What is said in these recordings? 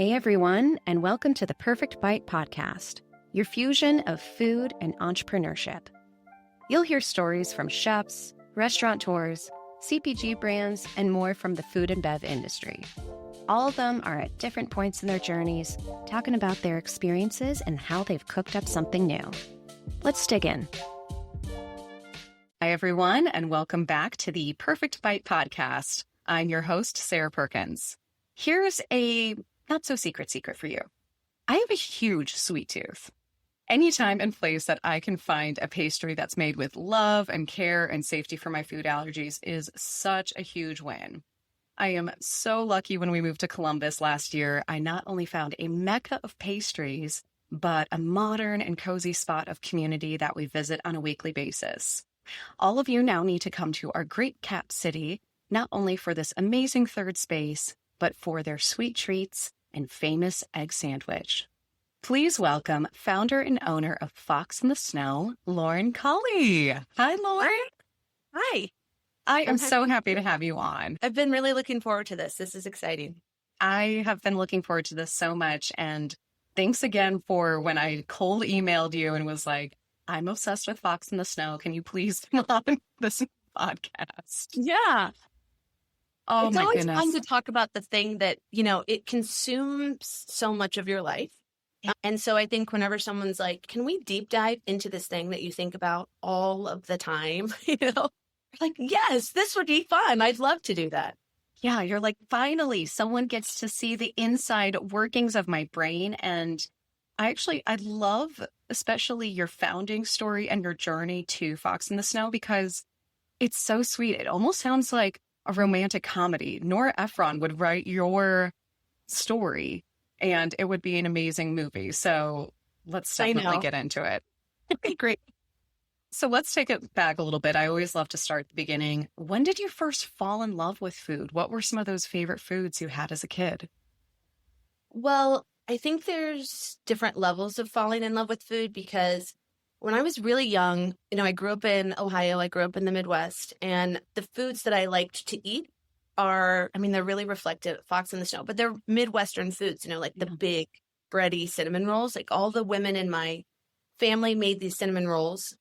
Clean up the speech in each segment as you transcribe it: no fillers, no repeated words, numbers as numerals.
Hey everyone, and welcome to the Perfect Bite podcast, your fusion of food and entrepreneurship. You'll hear stories from chefs, restaurateurs, CPG brands, and more from the food and bev industry. All of them are at different points in their journeys, talking about their experiences and how they've cooked up something new. Let's dig in. Hi everyone, and welcome back to the Perfect Bite podcast. I'm your host, Sarah Perkins. Here's a not-so-secret for you. I have a huge sweet tooth. Anytime and place that I can find a pastry that's made with love and care and safety for my food allergies is such a huge win. I am so lucky when we moved to Columbus last year, I not only found a mecca of pastries, but a modern and cozy spot of community that we visit on a weekly basis. All of you now need to come to our great cap city, not only for this amazing third space, but for their sweet treats and famous egg sandwich. Please welcome founder and owner of Fox in the Snow, Lauren Culley. Hi, Lauren. Hi. I am so happy to have you on. I've been really looking forward to this. This is exciting. I have been looking forward to this so much. And thanks again for when I cold emailed you and was like, I'm obsessed with Fox in the Snow. Can you please come on this podcast? Yeah. Oh, it's my always goodness. fun to talk about the thing that, it consumes so much of your life. And so I think whenever someone's like, can we deep dive into this thing that you think about all of the time? Like, yes, this would be fun. I'd love to do that. Yeah, you're like, finally, someone gets to see the inside workings of my brain. And I love especially your founding story and your journey to Fox in the Snow because it's so sweet. It almost sounds like a romantic comedy. Nora Ephron would write your story and it would be an amazing movie. So let's definitely get into it. Okay, great. So let's take it back a little bit. I always love to start at the beginning. When did you first fall in love with food? What were some of those favorite foods you had as a kid? Well, I think there's different levels of falling in love with food because when I was really young, I grew up in Ohio, I grew up in the Midwest, and the foods that I liked to eat they're really reflective of Fox in the Snow, but they're Midwestern foods, like the big bready cinnamon rolls. Like all the women in my family made these cinnamon rolls,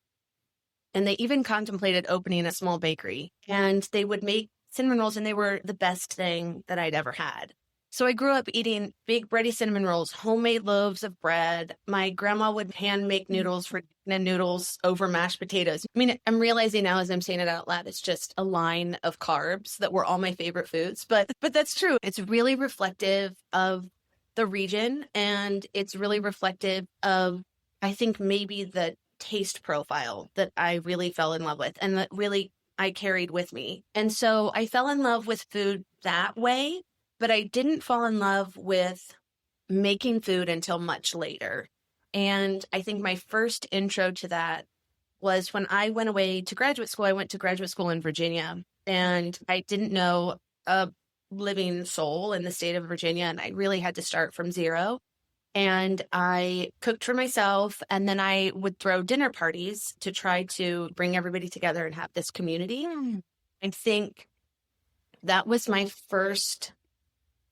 and they even contemplated opening a small bakery, and they would make cinnamon rolls, and they were the best thing that I'd ever had. So I grew up eating big bready cinnamon rolls, homemade loaves of bread. My grandma would hand make noodles for noodles over mashed potatoes. I'm realizing now as I'm saying it out loud, it's just a line of carbs that were all my favorite foods. But that's true. It's really reflective of the region, and it's really reflective of, I think, maybe the taste profile that I really fell in love with and that really I carried with me. And so I fell in love with food that way. But I didn't fall in love with making food until much later. And I think my first intro to that was when I went away to graduate school. I went to graduate school in Virginia, and I didn't know a living soul in the state of Virginia, and I really had to start from zero. And I cooked for myself, and then I would throw dinner parties to try to bring everybody together and have this community. I think that was my first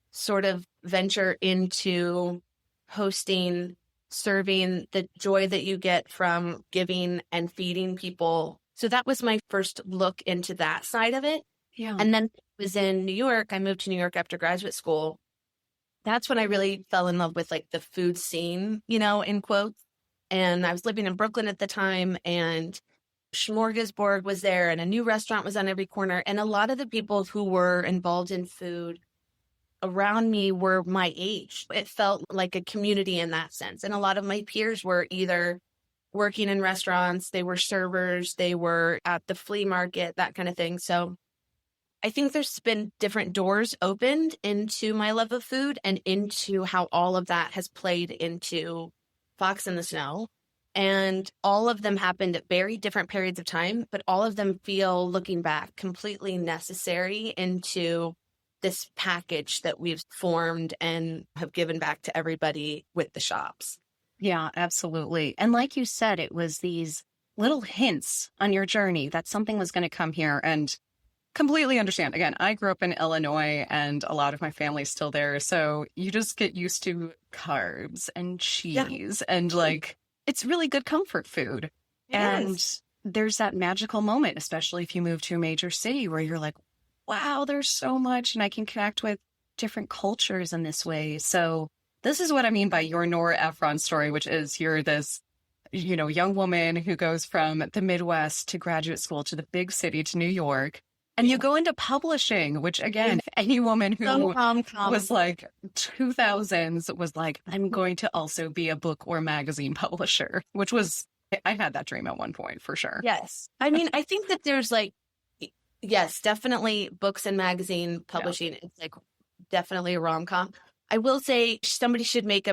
sort of venture into hosting, serving, the joy that you get from giving and feeding people. So that was my first look into that side of it. Yeah. And then it was in New York. I moved to New York after graduate school. That's when I really fell in love with like the food scene, in quotes. And I was living in Brooklyn at the time, and Smorgasbord was there, and a new restaurant was on every corner. And a lot of the people who were involved in food around me were my age. It felt like a community in that sense. And a lot of my peers were either working in restaurants, they were servers, they were at the flea market, that kind of thing. So I think there's been different doors opened into my love of food and into how all of that has played into Fox in the Snow. And all of them happened at very different periods of time, but all of them feel, looking back, completely necessary into this package that we've formed and have given back to everybody with the shops. Yeah, absolutely. And like you said, it was these little hints on your journey that something was going to come here. And Completely understand. Again, I grew up in Illinois and a lot of my family's still there. So you just get used to carbs and Yeah. cheese and like it's really good comfort food. It And is. there's that magical moment, especially if you move to a major city where you're like, wow, there's so much and I can connect with different cultures in this way. So this is what I mean by your Nora Ephron story, which is you're this, young woman who goes from the Midwest to graduate school to the big city to New York. And you go into publishing, which again, any woman who So was like 2000s was like, I'm going to also be a book or magazine publisher, which was, I had that dream at one point for sure. Yes. I mean, I think that there's like, yes, definitely books and magazine publishing. Yeah. It's like definitely a rom-com. I will say somebody should make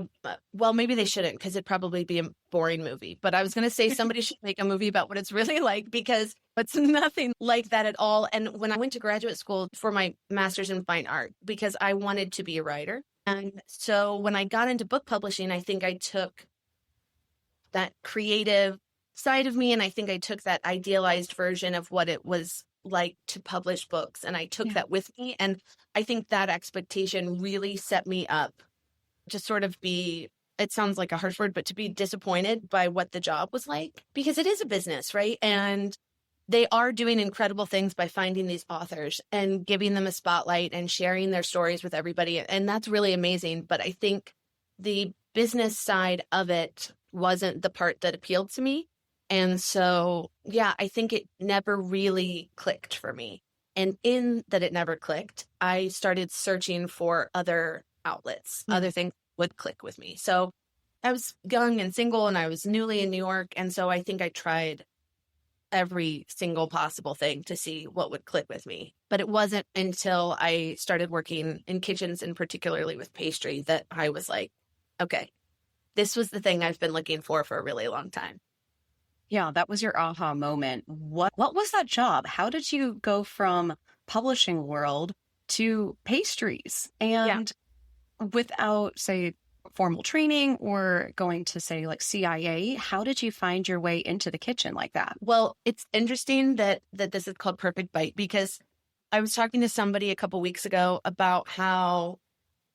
well, maybe they shouldn't because it'd probably be a boring movie. But I was going to say somebody should make a movie about what it's really like because it's nothing like that at all. And when I went to graduate school for my master's in fine art, because I wanted to be a writer. And so when I got into book publishing, I think I took that creative side of me. And I think I took that idealized version of what it was like to publish books. And I took that with me. And I think that expectation really set me up to sort of be, it sounds like a harsh word, but to be disappointed by what the job was like, because it is a business, right? And they are doing incredible things by finding these authors and giving them a spotlight and sharing their stories with everybody. And that's really amazing. But I think the business side of it wasn't the part that appealed to me. And so, yeah, I think it never really clicked for me. And in that it never clicked, I started searching for other outlets, other things would click with me. So I was young and single and I was newly in New York. And so I think I tried every single possible thing to see what would click with me. But it wasn't until I started working in kitchens and particularly with pastry that I was like, okay, this was the thing I've been looking for a really long time. Yeah, that was your aha moment. What was that job? How did you go from publishing world to pastries? And without, say, formal training or going to, say, like CIA, how did you find your way into the kitchen like that? Well, it's interesting that this is called Perfect Bite because I was talking to somebody a couple weeks ago about how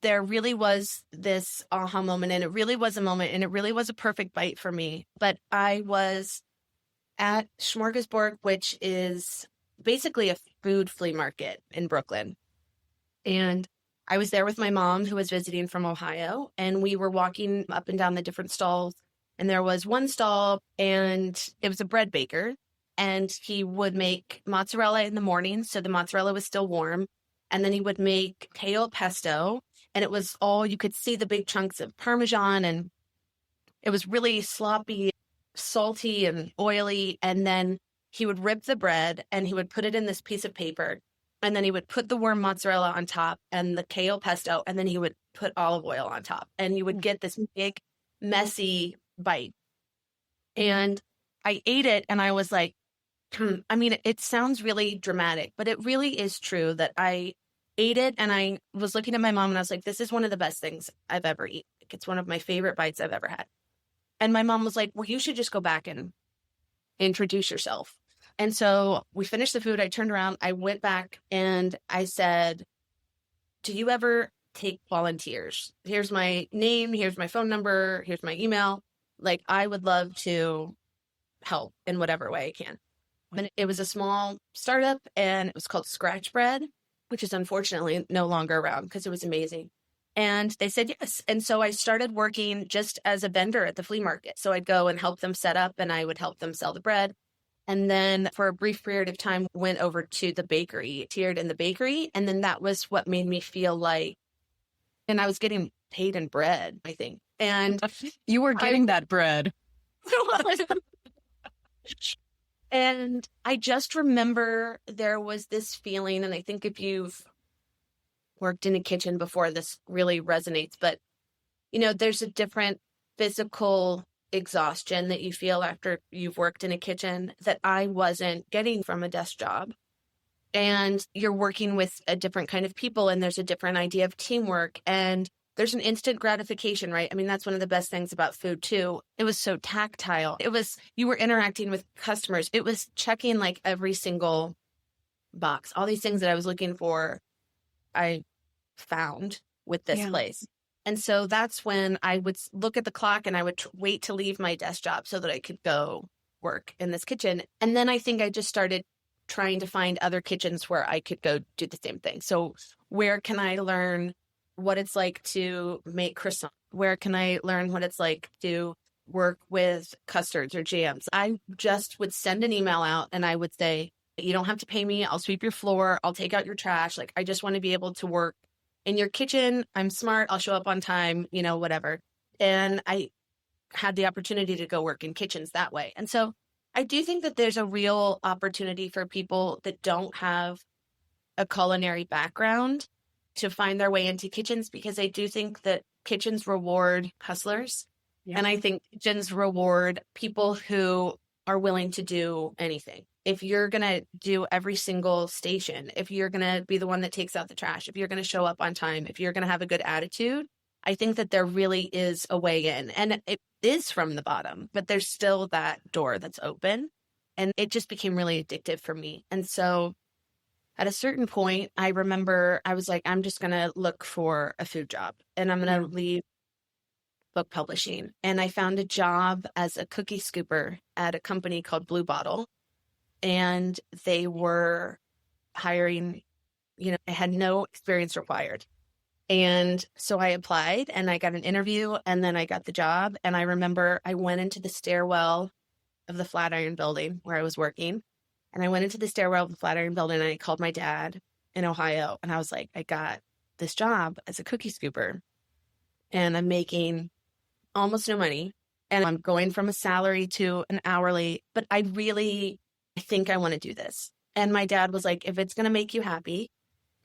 there really was this aha moment, and it really was a moment, and it really was a perfect bite for me. But I was at Smorgasburg, which is basically a food flea market in Brooklyn. And I was there with my mom, who was visiting from Ohio, and we were walking up and down the different stalls. And there was one stall, and it was a bread baker, and he would make mozzarella in the morning, so the mozzarella was still warm. And then he would make kale pesto, and it was all, you could see the big chunks of Parmesan, and it was really sloppy, salty and oily. And then he would rip the bread and he would put it in this piece of paper, and then he would put the warm mozzarella on top and the kale pesto, and then he would put olive oil on top, and you would get this big, messy bite. And I ate it and I was like, I mean, it sounds really dramatic, but it really is true that I ate it and I was looking at my mom and I was like, this is one of the best things I've ever eaten. It's one of my favorite bites I've ever had. And my mom was like, well, you should just go back and introduce yourself. And so we finished the food. I turned around, I went back and I said, do you ever take volunteers? Here's my name. Here's my phone number. Here's my email. Like, I would love to help in whatever way I can. And it was a small startup and it was called Scratch Bread, which is unfortunately no longer around because it was amazing. And they said yes. And so I started working just as a vendor at the flea market. So I'd go and help them set up and I would help them sell the bread. And then for a brief period of time, went over to the bakery, tiered in the bakery. And then that was what made me feel like, and I was getting paid in bread, I think. And you were getting that bread. And I just remember there was this feeling, and I think if you've worked in a kitchen before, this really resonates, but, you know, there's a different physical exhaustion that you feel after you've worked in a kitchen that I wasn't getting from a desk job. And you're working with a different kind of people, and there's a different idea of teamwork, and there's an instant gratification, right? I mean, that's one of the best things about food too. It was so tactile. You were interacting with customers. It was checking like every single box. All these things that I was looking for, I found with this place. And so that's when I would look at the clock and I would wait to leave my desk job so that I could go work in this kitchen. And then I think I just started trying to find other kitchens where I could go do the same thing. So where can I learn what it's like to make croissants? Where can I learn what it's like to work with custards or jams? I just would send an email out and I would say, you don't have to pay me. I'll sweep your floor. I'll take out your trash. Like, I just want to be able to work in your kitchen. I'm smart. I'll show up on time, whatever. And I had the opportunity to go work in kitchens that way. And so I do think that there's a real opportunity for people that don't have a culinary background to find their way into kitchens, because I do think that kitchens reward hustlers. Yeah. And I think kitchens reward people who are willing to do anything. If you're going to do every single station, if you're going to be the one that takes out the trash, if you're going to show up on time, if you're going to have a good attitude, I think that there really is a way in. And it is from the bottom, but there's still that door that's open. And it just became really addictive for me. And so at a certain point, I remember I was like, I'm just going to look for a food job and I'm going to leave book publishing. And I found a job as a cookie scooper at a company called Blue Bottle. And they were hiring, I had no experience required. And so I applied and I got an interview and then I got the job. And I remember I went into the stairwell of the Flatiron building where I was working. And I went into the stairwell of the Flatiron building and I called my dad in Ohio. And I was like, I got this job as a cookie scooper and I'm making almost no money. And I'm going from a salary to an hourly, but I think I want to do this. And my dad was like, if it's going to make you happy,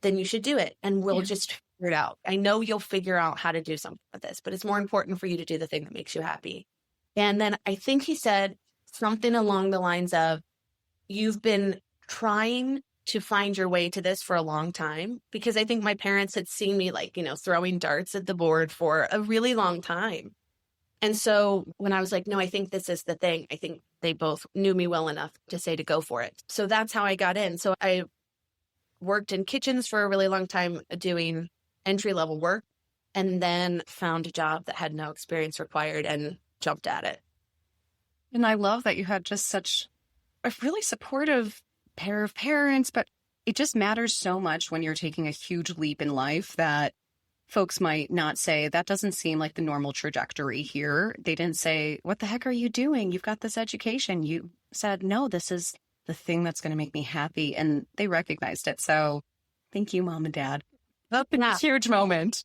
then you should do it. And we'll just figure it out. I know you'll figure out how to do something with this, but it's more important for you to do the thing that makes you happy. And then I think he said something along the lines of, you've been trying to find your way to this for a long time, because I think my parents had seen me throwing darts at the board for a really long time. And so when I was like, no, I think this is the thing, I think they both knew me well enough to say to go for it. So that's how I got in. So I worked in kitchens for a really long time doing entry-level work, and then found a job that had no experience required and jumped at it. And I love that you had just such a really supportive pair of parents, but it just matters so much when you're taking a huge leap in life that folks might not say, that doesn't seem like the normal trajectory here. They didn't say, what the heck are you doing? You've got this education. You said, no, this is the thing that's going to make me happy. And they recognized it. So thank you, Mom and Dad. That's a huge moment.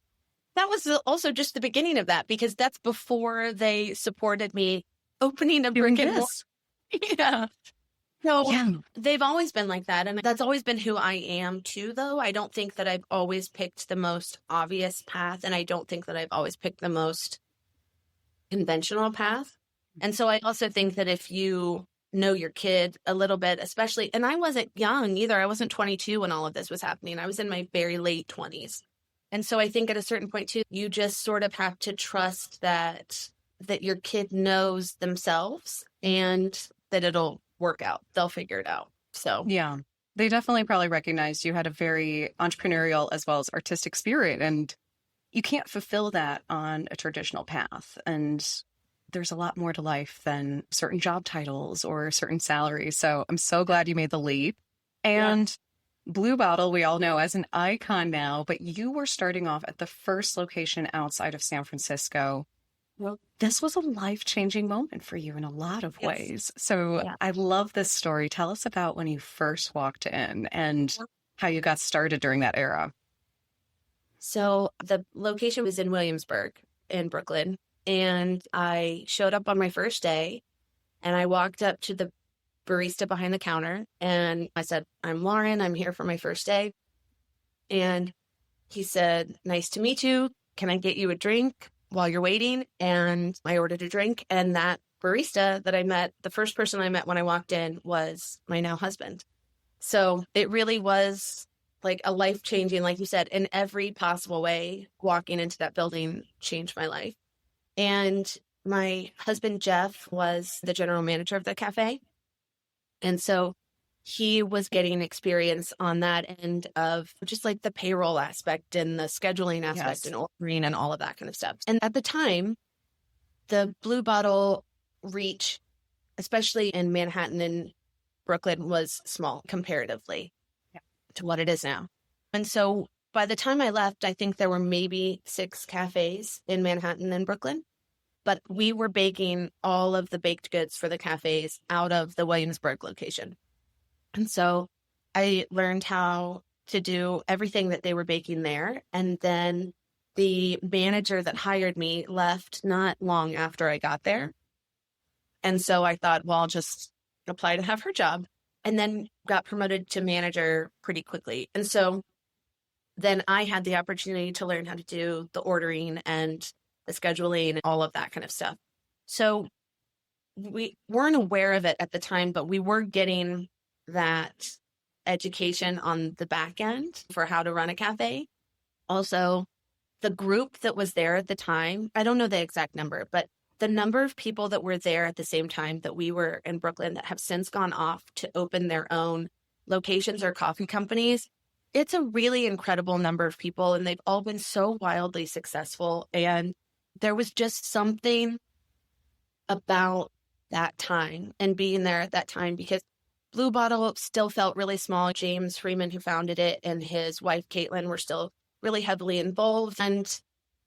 That was also just the beginning of that, because that's before they supported me opening a brick and mortar. Yeah. So they've always been like that. And that's always been who I am too, though. I don't think that I've always picked the most obvious path. And I don't think that I've always picked the most conventional path. And so I also think that if you know your kid a little bit, especially, and I wasn't young either. I wasn't 22 when all of this was happening. I was in my very late 20s. And so I think at a certain point too, you just sort of have to trust that your kid knows themselves and that it'll work out. They'll figure it out. So yeah, they definitely probably recognized you had a very entrepreneurial as well as artistic spirit, and you can't fulfill that on a traditional path. And there's a lot more to life than certain job titles or certain salaries. So I'm so glad you made the leap. And Blue Bottle, we all know as an icon now, but you were starting off at the first location outside of San Francisco. Well, this was a life-changing moment for you in a lot of ways. So I love this story. Tell us about when you first walked in and how you got started during that era. So the location was in Williamsburg in Brooklyn. And I showed up on my first day and I walked up to the barista behind the counter and I said, I'm Lauren. I'm here for my first day. And he said, nice to meet you. Can I get you a drink while you're waiting? And I ordered a drink. And that barista that I met, the first person I met when I walked in, was my now husband. So it really was like a life-changing, like you said, in every possible way. Walking into that building changed my life. And my husband, Jeff, was the general manager of the cafe. And so he was getting experience on that end of just like the payroll aspect and the scheduling aspect and ordering and all of that kind of stuff. And at the time, the Blue Bottle reach, especially in Manhattan and Brooklyn, was small comparatively to what it is now. And so by the time I left, I think there were maybe 6 cafes in Manhattan and Brooklyn, but we were baking all of the baked goods for the cafes out of the Williamsburg location. And so I learned how to do everything that they were baking there. And then the manager that hired me left not long after I got there. And so I thought, well, I'll just apply to have her job, and then got promoted to manager pretty quickly. And so then I had the opportunity to learn how to do the ordering and the scheduling and all of that kind of stuff. So we weren't aware of it at the time, but we were getting that education on the back end for how to run a cafe. Also, the group that was there at the time, I don't know the exact number, but the number of people that were there at the same time that we were in Brooklyn that have since gone off to open their own locations or coffee companies, it's a really incredible number of people, and they've all been so wildly successful. And there was just something about that time and being there at that time, because Blue Bottle still felt really small. James Freeman, who founded it, and his wife, Caitlin, were still really heavily involved and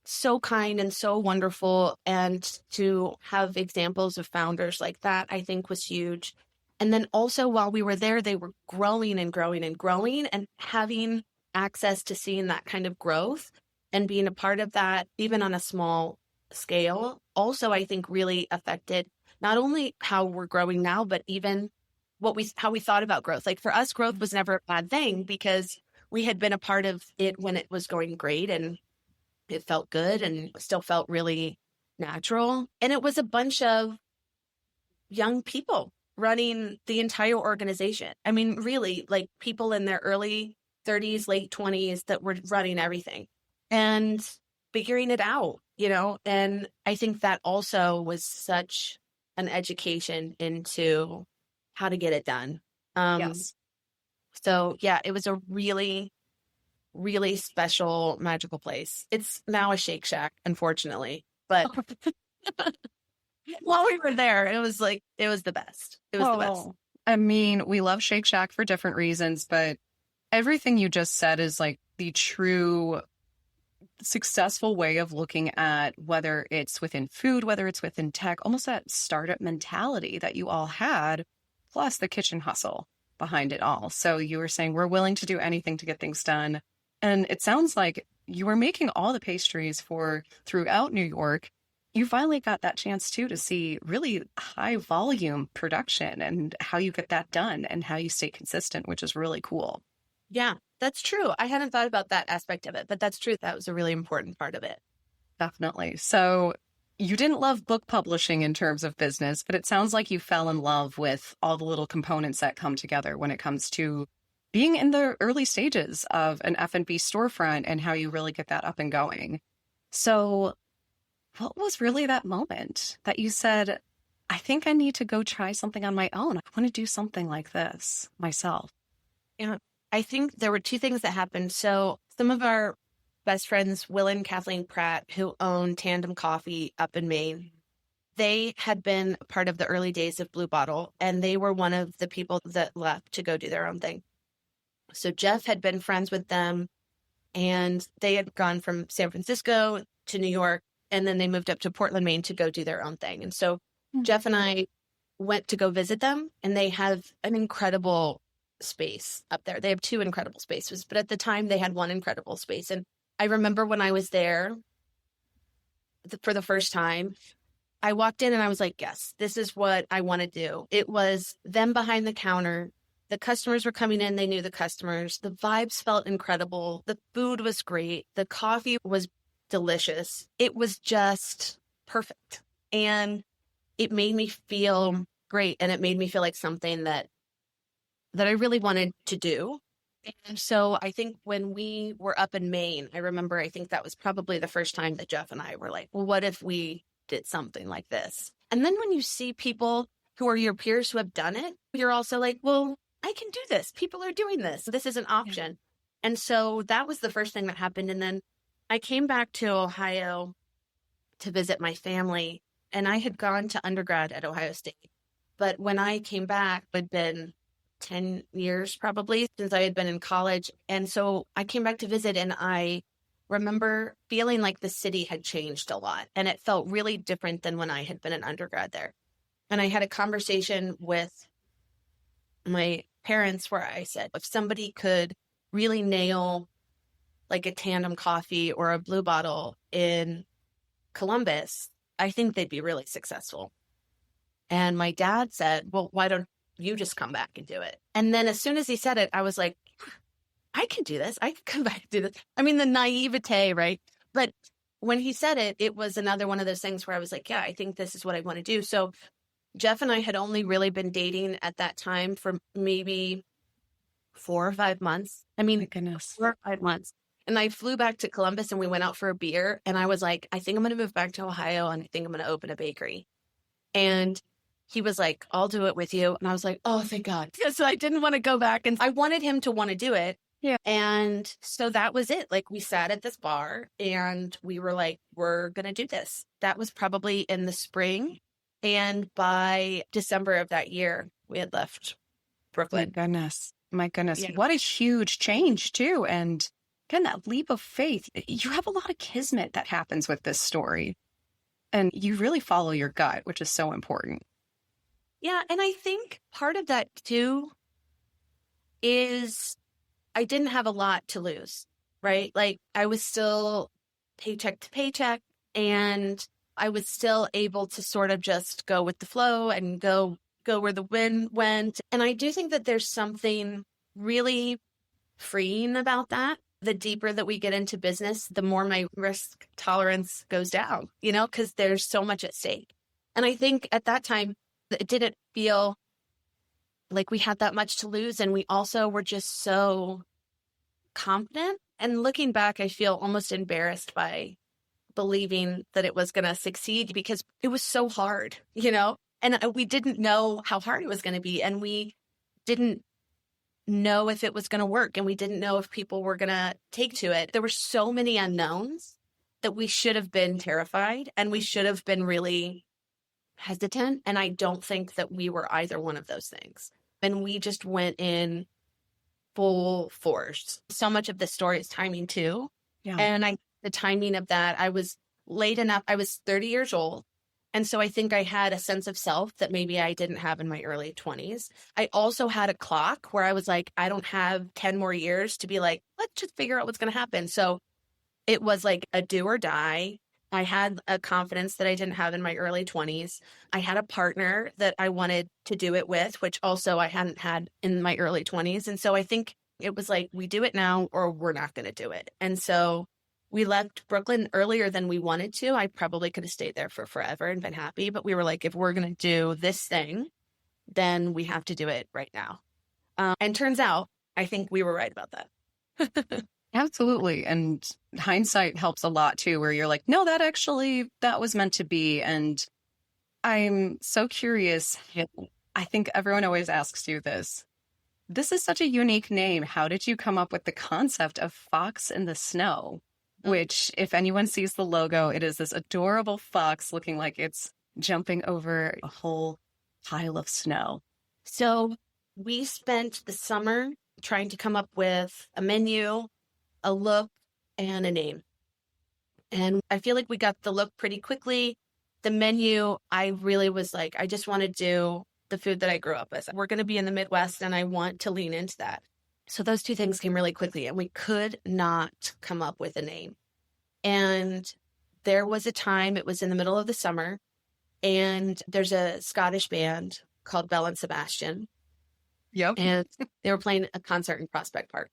so kind and so wonderful. And to have examples of founders like that, I think, was huge. And then also while we were there, they were growing and growing and growing, and having access to seeing that kind of growth and being a part of that, even on a small scale, also, I think, really affected not only how we're growing now, but even how we thought about growth. Like for us, growth was never a bad thing because we had been a part of it when it was going great and it felt good and still felt really natural. And it was a bunch of young people running the entire organization. I mean, really, like people in their early 30s, late 20s that were running everything and figuring it out, and I think that also was such an education into how to get it done. Yes. So yeah, it was a really, really special, magical place. It's now a Shake Shack, unfortunately, but while we were there, it was the best. It was the best. I mean, we love Shake Shack for different reasons, but everything you just said is like the true successful way of looking at whether it's within food, whether it's within tech, almost that startup mentality that you all had, plus the kitchen hustle behind it all. So you were saying we're willing to do anything to get things done. And it sounds like you were making all the pastries for throughout New York. You finally got that chance too to see really high volume production and how you get that done and how you stay consistent, which is really cool. Yeah, that's true. I hadn't thought about that aspect of it, but that's true. That was a really important part of it. Definitely. So you didn't love book publishing in terms of business, but it sounds like you fell in love with all the little components that come together when it comes to being in the early stages of an F&B storefront and how you really get that up and going. So what was really that moment that you said, I think I need to go try something on my own. I want to do something like this myself? Yeah, I think there were 2 things that happened. So some of our best friends, Will and Kathleen Pratt, who own Tandem Coffee up in Maine, they had been part of the early days of Blue Bottle, and they were one of the people that left to go do their own thing. So Jeff had been friends with them, and they had gone from San Francisco to New York, and then they moved up to Portland, Maine to go do their own thing. And so Jeff and I went to go visit them, and they have an incredible space up there. They have 2 incredible spaces, but at the time they had 1 incredible space. And I remember when I was there for the first time, I walked in and I was like, yes, this is what I want to do. It was them behind the counter. The customers were coming in. They knew the customers. The vibes felt incredible. The food was great. The coffee was delicious. It was just perfect. And it made me feel great. And it made me feel like something that I really wanted to do. And so I think when we were up in Maine, I think that was probably the first time that Jeff and I were like, well, what if we did something like this? And then when you see people who are your peers who have done it, you're also like, well, I can do this. People are doing this. This is an option. And so that was the first thing that happened. And then I came back to Ohio to visit my family, and I had gone to undergrad at Ohio State. But when I came back, it had been 10 years probably since I had been in college. And so I came back to visit, and I remember feeling like the city had changed a lot, and it felt really different than when I had been an undergrad there. And I had a conversation with my parents where I said, if somebody could really nail like a tandem coffee or a blue bottle in Columbus, I think they'd be really successful. And my dad said, well, why don't you just come back and do it? And then as soon as he said it, I was like, I can do this. I can come back and do this. I mean, the naivete, right? But when he said it, it was another one of those things where I was like, yeah, I think this is what I want to do. So Jeff and I had only really been dating at that time for maybe 4 or 5 months. I mean, My goodness. 4 or 5 months. And I flew back to Columbus and we went out for a beer. And I was like, I think I'm going to move back to Ohio and I think I'm going to open a bakery. And he was like, I'll do it with you. And I was like, oh, thank God. So I didn't want to go back. And I wanted him to want to do it. Yeah. And so that was it. Like we sat at this bar and we were like, we're going to do this. That was probably in the spring. And by December of that year, we had left Brooklyn. My goodness. My goodness. Yeah. What a huge change too. And again, that leap of faith. You have a lot of kismet that happens with this story. And you really follow your gut, which is so important. Yeah. And I think part of that too is I didn't have a lot to lose, right? Like I was still paycheck to paycheck, and I was still able to sort of just go with the flow and go where the wind went. And I do think that there's something really freeing about that. The deeper that we get into business, the more my risk tolerance goes down, because there's so much at stake. And I think at that time, it didn't feel like we had that much to lose. And we also were just so confident. And looking back, I feel almost embarrassed by believing that it was going to succeed because it was so hard, and we didn't know how hard it was going to be. And we didn't know if it was going to work, and we didn't know if people were going to take to it. There were so many unknowns that we should have been terrified and we should have been really hesitant. And I don't think that we were either one of those things. And we just went in full force. So much of the story is timing too. Yeah. And the timing of that, I was late enough. I was 30 years old. And so I think I had a sense of self that maybe I didn't have in my early 20s. I also had a clock where I was like, I don't have 10 more years to be like, let's just figure out what's going to happen. So it was like a do or die. I had a confidence that I didn't have in my early 20s. I had a partner that I wanted to do it with, which also I hadn't had in my early 20s. And so I think it was like, we do it now or we're not going to do it. And so we left Brooklyn earlier than we wanted to. I probably could have stayed there for forever and been happy. But we were like, if we're going to do this thing, then we have to do it right now. And turns out, I think we were right about that. Absolutely. And hindsight helps a lot too, where you're like, no, that was meant to be. And I'm so curious. I think everyone always asks you this. This is such a unique name. How did you come up with the concept of Fox in the Snow? Which, if anyone sees the logo, it is this adorable fox looking like it's jumping over a whole pile of snow. So we spent the summer trying to come up with a menu, a look, and a name. And I feel like we got the look pretty quickly. The menu, I really was like, I just want to do the food that I grew up with. We're going to be in the Midwest, and I want to lean into that. So those two things came really quickly, and we could not come up with a name. And there was a time, it was in the middle of the summer, and there's a Scottish band called Belle and Sebastian. Yep. And they were playing a concert in Prospect Park.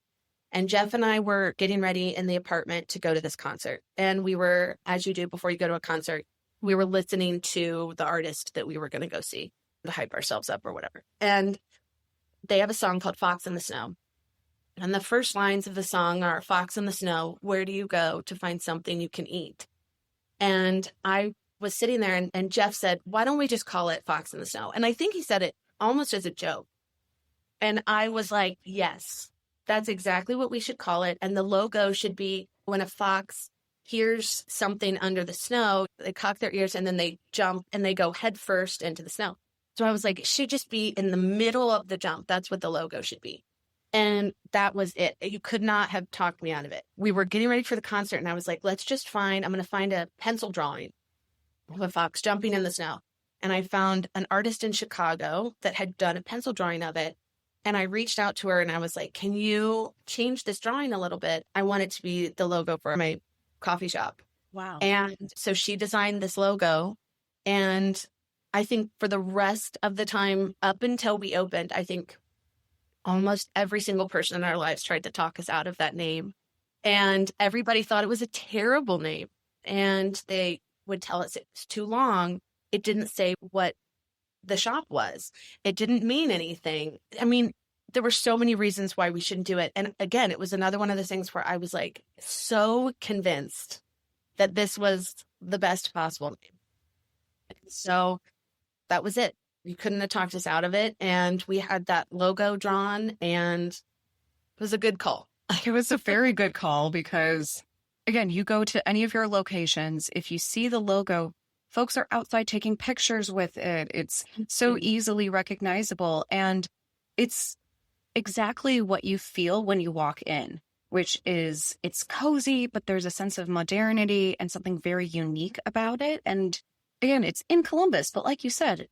And Jeff and I were getting ready in the apartment to go to this concert. And we were, as you do before you go to a concert, we were listening to the artist that we were going to go see to hype ourselves up or whatever. And they have a song called Fox in the Snow. And the first lines of the song are, Fox in the snow, where do you go to find something you can eat? And I was sitting there and Jeff said, why don't we just call it Fox in the Snow? And I think he said it almost as a joke. And I was like, yes, that's exactly what we should call it. And the logo should be when a fox hears something under the snow, they cock their ears and then they jump and they go head first into the snow. So I was like, it should just be in the middle of the jump. That's what the logo should be. And that was it. You could not have talked me out of it. We were getting ready for the concert and I was like, I'm going to find a pencil drawing of a fox jumping in the snow. And I found an artist in Chicago that had done a pencil drawing of it. And I reached out to her and I was like, can you change this drawing a little bit? I want it to be the logo for my coffee shop. Wow. And so she designed this logo. And I think for the rest of the time up until we opened, I think almost every single person in our lives tried to talk us out of that name. And everybody thought it was a terrible name. And they would tell us it was too long. It didn't say what the shop was. It didn't mean anything. I mean, there were so many reasons why we shouldn't do it. And again, it was another one of the things where I was like so convinced that this was the best possible name. So that was it. You couldn't have talked us out of it. And we had that logo drawn and it was a good call. It was a very good call because, again, you go to any of your locations, if you see the logo, folks are outside taking pictures with it. It's so easily recognizable. And it's exactly what you feel when you walk in, which is it's cozy, but there's a sense of modernity and something very unique about it. And again, it's in Columbus, but like you said,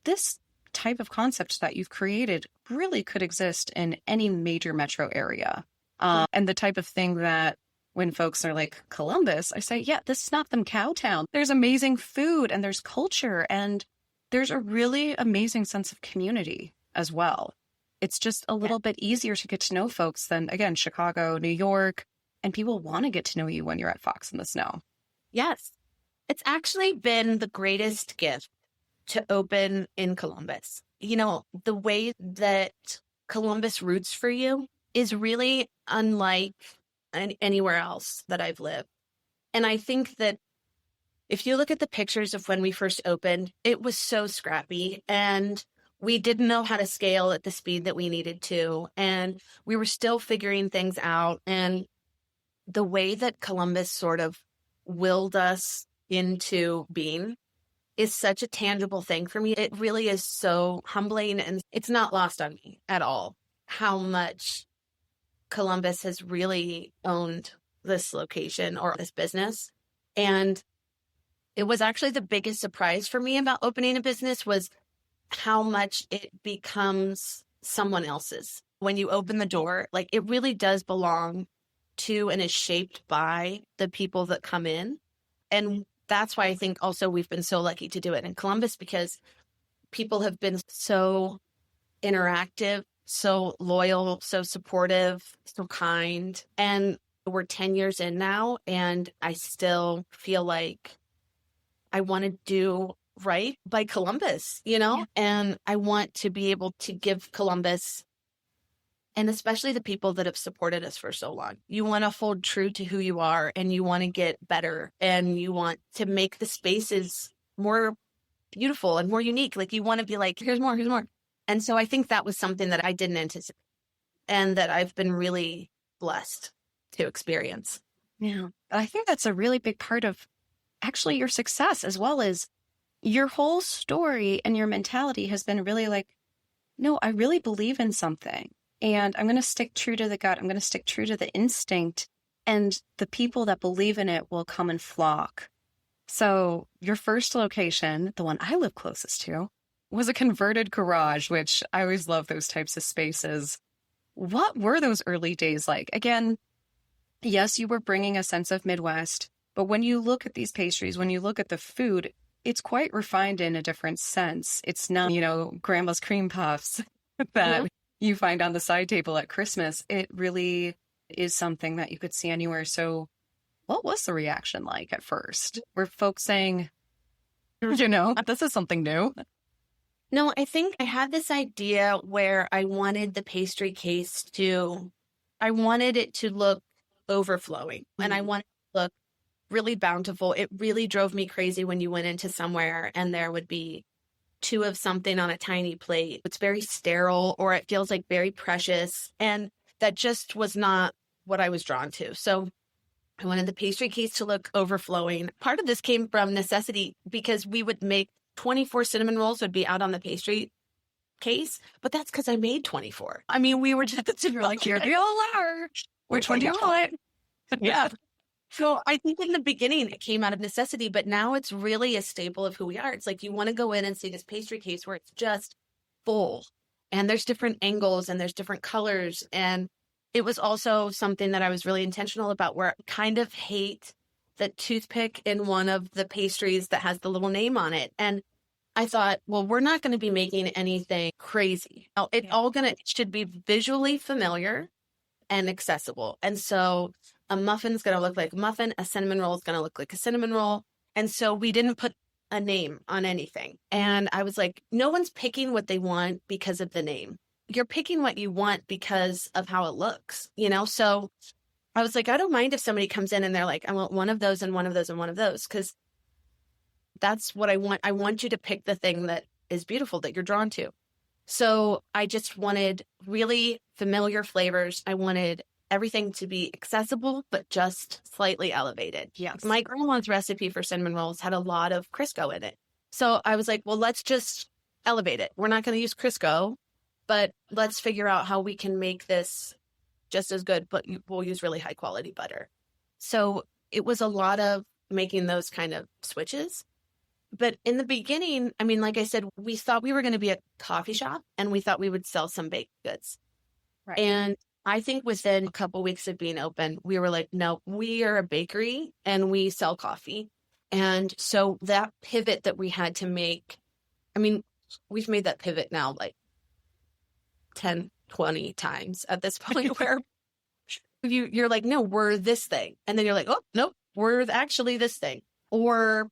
this type of concept that you've created really could exist in any major metro area. And the type of thing that when folks are like, Columbus, I say, yeah, this is not them Cowtown. There's amazing food and there's culture and there's a really amazing sense of community as well. It's just a little bit easier to get to know folks than, again, Chicago, New York, and people want to get to know you when you're at Fox in the Snow. Yes. It's actually been the greatest gift to open in Columbus. You know, the way that Columbus roots for you is really unlike anywhere else that I've lived. And I think that if you look at the pictures of when we first opened, it was so scrappy and we didn't know how to scale at the speed that we needed to. And we were still figuring things out. And the way that Columbus sort of willed us into being is such a tangible thing for me. It really is so humbling and it's not lost on me at all how much Columbus has really owned this location or this business. And it was actually the biggest surprise for me about opening a business was how much it becomes someone else's. When you open the door, like it really does belong to and is shaped by the people that come in. And that's why I think also we've been so lucky to do it in Columbus because people have been so interactive, so loyal, so supportive, so kind. And we're 10 years in now, and I still feel like I want to do right by Columbus, you know? Yeah. And I want to be able to give Columbus, and especially the people that have supported us for so long. You want to hold true to who you are, and you want to get better, and you want to make the spaces more beautiful and more unique. Like you want to be like, here's more, here's more. And so I think that was something that I didn't anticipate and that I've been really blessed to experience. Yeah. I think that's a really big part of actually your success, as well as your whole story and your mentality has been really like, no, I really believe in something and I'm going to stick true to the gut. I'm going to stick true to the instinct, and the people that believe in it will come and flock. So your first location, the one I live closest to, was a converted garage, which I always love those types of spaces. What were those early days like? Again, yes, you were bringing a sense of Midwest, but when you look at these pastries, when you look at the food, it's quite refined in a different sense. It's not, grandma's cream puffs that you find on the side table at Christmas. It really is something that you could see anywhere. So what was the reaction like at first? Were folks saying, this is something new? No, I think I had this idea where I wanted the pastry case I wanted it to look overflowing and I wanted it to look really bountiful. It really drove me crazy when you went into somewhere and there would be two of something on a tiny plate. It's very sterile, or it feels like very precious. And that just was not what I was drawn to. So I wanted the pastry case to look overflowing. Part of this came from necessity because we would make 24 cinnamon rolls would be out on the pastry case, but that's because I made 24. I mean, we were just like, here they all are. Which one do you want? Yeah. So I think in the beginning it came out of necessity, but now it's really a staple of who we are. It's like you want to go in and see this pastry case where it's just full and there's different angles and there's different colors. And it was also something that I was really intentional about, where I kind of hate the toothpick in one of the pastries that has the little name on it. And I thought, well, we're not going to be making anything crazy. It should be visually familiar and accessible. And so a muffin's going to look like a muffin. A cinnamon roll is going to look like a cinnamon roll. And so we didn't put a name on anything. And I was like, no one's picking what they want because of the name. You're picking what you want because of how it looks, you know? So I was like, I don't mind if somebody comes in and they're like, I want one of those and one of those and one of those, because that's what I want. I want you to pick the thing that is beautiful, that you're drawn to. So I just wanted really familiar flavors. I wanted everything to be accessible, but just slightly elevated. Yes. My grandma's recipe for cinnamon rolls had a lot of Crisco in it. So I was like, well, let's just elevate it. We're not going to use Crisco, but let's figure out how we can make this just as good, but we'll use really high quality butter. So it was a lot of making those kind of switches. But in the beginning, I mean, like I said, we thought we were going to be a coffee shop and we thought we would sell some baked goods. Right. And I think within a couple weeks of being open, we were like, no, we are a bakery and we sell coffee. And so that pivot that we had to make, I mean, we've made that pivot now like 10, 20 times at this point where you're like, no, we're this thing. And then you're like, oh, nope, we're actually this thing. Or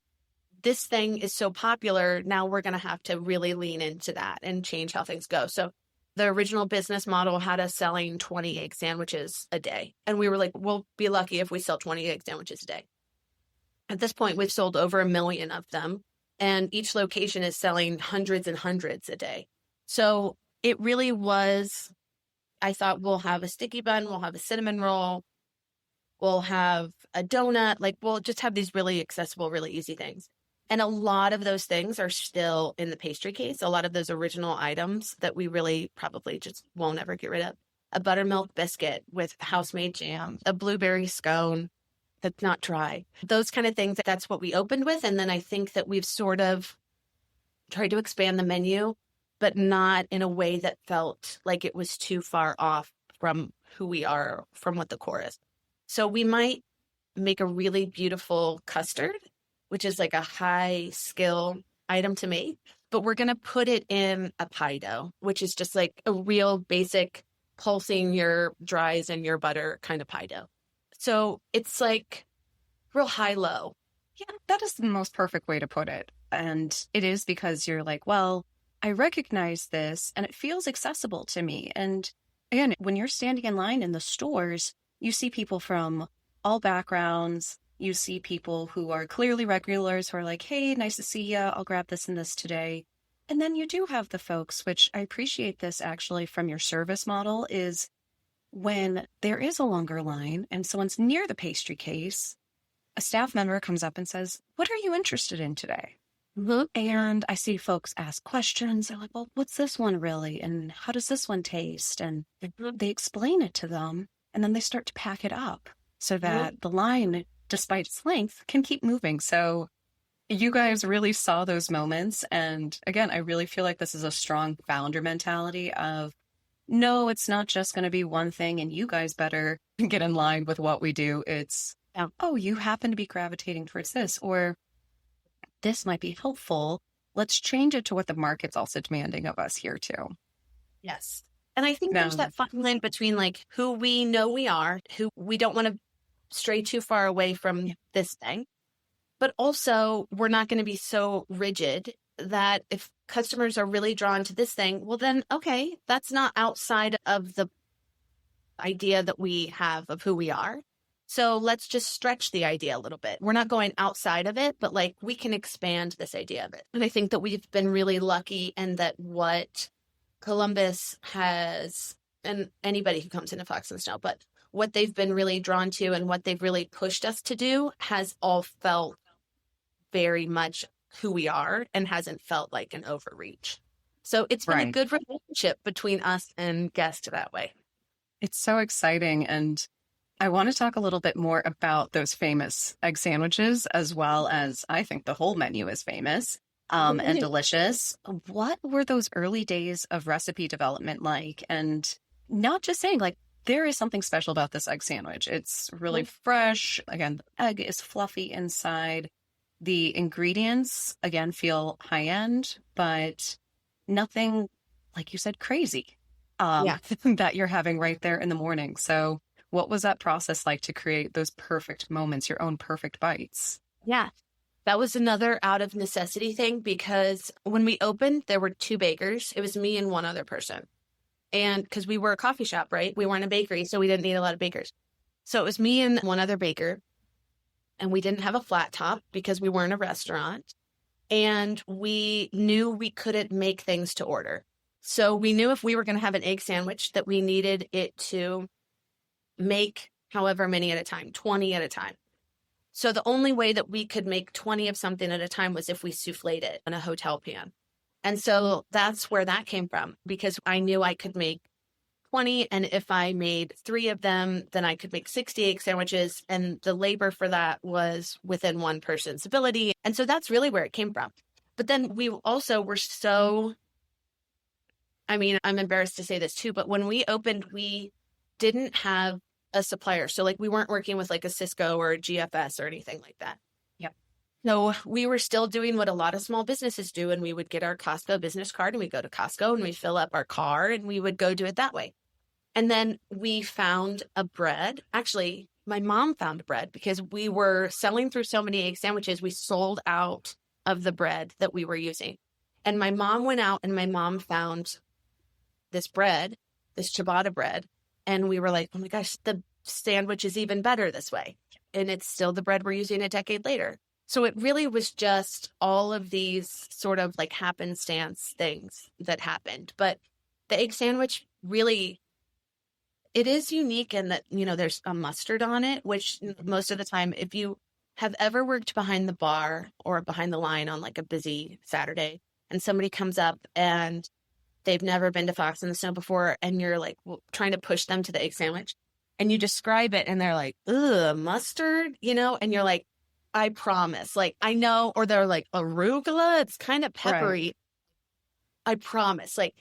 this thing is so popular, now we're going to have to really lean into that and change how things go. So the original business model had us selling 20 egg sandwiches a day. And we were like, we'll be lucky if we sell 20 egg sandwiches a day. At this point, we've sold over 1 million of them. And each location is selling hundreds and hundreds a day. So it really was, I thought we'll have a sticky bun, we'll have a cinnamon roll, we'll have a donut, like we'll just have these really accessible, really easy things. And a lot of those things are still in the pastry case. A lot of those original items that we really probably just won't ever get rid of. A buttermilk biscuit with house-made jam, a blueberry scone that's not dry. Those kind of things, that's what we opened with. And then I think that we've sort of tried to expand the menu, but not in a way that felt like it was too far off from who we are, from what the core is. So we might make a really beautiful custard, which is like a high skill item to make, but we're going to put it in a pie dough, which is just like a real basic pulsing your dries and your butter kind of pie dough. So it's like real high-low. Yeah, that is the most perfect way to put it. And it is because you're like, well, I recognize this and it feels accessible to me. And again, when you're standing in line in the stores, you see people from all backgrounds. You see people who are clearly regulars who are like, hey, nice to see you. I'll grab this and this today. And then you do have the folks, which I appreciate this actually from your service model, is when there is a longer line and someone's near the pastry case, a staff member comes up and says, what are you interested in today? Mm-hmm. And I see folks ask questions. They're like, well, what's this one really? And how does this one taste? And they explain it to them. And then they start to pack it up so that the line, despite its length, can keep moving. So you guys really saw those moments. And again, I really feel like this is a strong founder mentality of, no, it's not just going to be one thing and you guys better get in line with what we do. It's, oh, you happen to be gravitating towards this, or this might be helpful. Let's change it to what the market's also demanding of us here too. Yes. And I think there's that fine line between like who we know we are, who we don't want to stray too far away from this thing, but also we're not going to be so rigid that if customers are really drawn to this thing, well then, okay, that's not outside of the idea that we have of who we are. So let's just stretch the idea a little bit. We're not going outside of it, but like we can expand this idea of it. And I think that we've been really lucky and that what Columbus has, and anybody who comes into Fox and Snow, but what they've been really drawn to and what they've really pushed us to do has all felt very much who we are and hasn't felt like an overreach. So it's been a good relationship between us and guests that way. It's so exciting. And I want to talk a little bit more about those famous egg sandwiches, as well as I think the whole menu is famous and delicious. What were those early days of recipe development like? And not just saying like, there is something special about this egg sandwich. It's really fresh. Again, the egg is fluffy inside. The ingredients, again, feel high end, but nothing, like you said, crazy that you're having right there in the morning. So what was that process like to create those perfect moments, your own perfect bites? Yeah, that was another out of necessity thing because when we opened, there were 2 bakers. It was me and one other person. And because we were a coffee shop, right? We weren't a bakery, so we didn't need a lot of bakers. So it was me and one other baker. And we didn't have a flat top because we weren't a restaurant. And we knew we couldn't make things to order. So we knew if we were going to have an egg sandwich that we needed it to make however many at a time, 20 at a time. So the only way that we could make 20 of something at a time was if we souffled it in a hotel pan. And so that's where that came from, because I knew I could make 20. And if I made 3 of them, then I could make 60 egg sandwiches. And the labor for that was within one person's ability. And so that's really where it came from. But then we also were so, I mean, I'm embarrassed to say this too, but when we opened, we didn't have a supplier. So like we weren't working with like a Cisco or a GFS or anything like that. Yep. So we were still doing what a lot of small businesses do. And we would get our Costco business card and we go to Costco and we fill up our car and we would go do it that way. And then we found a bread. Actually, my mom found a bread because we were selling through so many egg sandwiches. We sold out of the bread that we were using. And my mom went out and my mom found this bread, this ciabatta bread. And we were like, oh my gosh, the sandwich is even better this way. And it's still the bread we're using a decade later. So it really was just all of these sort of like happenstance things that happened. But the egg sandwich really, it is unique in that, you know, there's a mustard on it, which most of the time, if you have ever worked behind the bar or behind the line on like a busy Saturday and somebody comes up and they've never been to Fox in the Snow before and you're like trying to push them to the egg sandwich and you describe it and they're like, ugh, mustard, you know, and you're like, I promise, like, I know, or they're like arugula, it's kind of peppery. Right. I promise, like,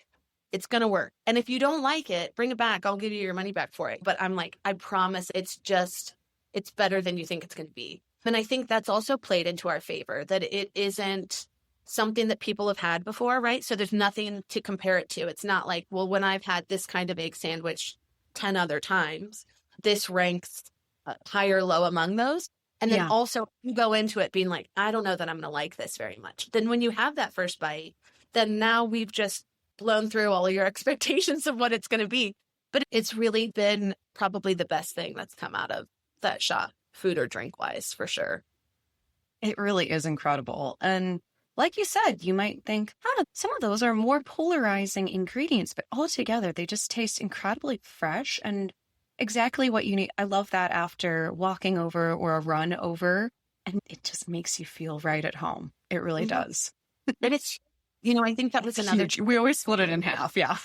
it's going to work. And if you don't like it, bring it back. I'll give you your money back for it. But I'm like, I promise it's better than you think it's going to be. And I think that's also played into our favor, that it isn't something that people have had before, right? So there's nothing to compare it to. It's not like, well, when I've had this kind of egg sandwich 10 other times, this ranks high or low among those. And then also you go into it being like, I don't know that I'm going to like this very much. Then when you have that first bite, then now we've just blown through all of your expectations of what it's going to be. But it's really been probably the best thing that's come out of that shop, food or drink wise, for sure. It really is incredible. And like you said, you might think, some of those are more polarizing ingredients, but altogether they just taste incredibly fresh and exactly what you need. I love that after walking over or a run over, and it just makes you feel right at home. It really does. And it's, you know, I think that was another. We always split it in half. Yeah.